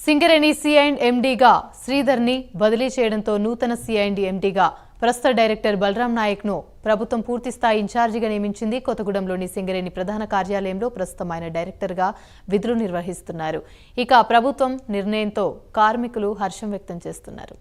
సింగరేణి సి&ఎండీగా శ్రీధర్ని బదిలీ చేయడంతో నూతన సి&ఎండీగా ప్రస్తుత డైరెక్టర్ బలరాం నాయక్ను ప్రభుత్వం పూర్తిస్థాయి ఇన్ఛార్జిగా నియమించింది. కొత్తగూడెంలోని సింగరేణి ప్రధాన కార్యాలయంలో ప్రస్తుతం ఆయన డైరెక్టర్గా విధులు నిర్వహిస్తున్నారు. ఇక ప్రభుత్వం నిర్ణయంతో కార్మికులు హర్షం వ్యక్తం చేస్తున్నారు.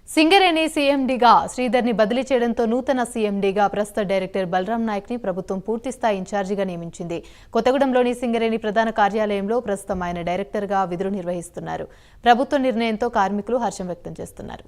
సింగరేణి సి&ఎండీగా శ్రీధర్ని బదిలీ చేయడంతో నూతన సి&ఎండీగా ప్రస్తుత డైరెక్టర్ బలరాం నాయక్ని ప్రభుత్వం పూర్తిస్థాయి ఇన్ఛార్జిగా నియమించింది. కొత్తగూడెంలోని సింగరేణి ప్రధాన కార్యాలయంలో ప్రస్తుతం ఆయన డైరెక్టర్గా విధులు నిర్వహిస్తున్నారు. ప్రభుత్వ నిర్ణయంతో కార్మికులు హర్షం వ్యక్తం చేస్తున్నారు.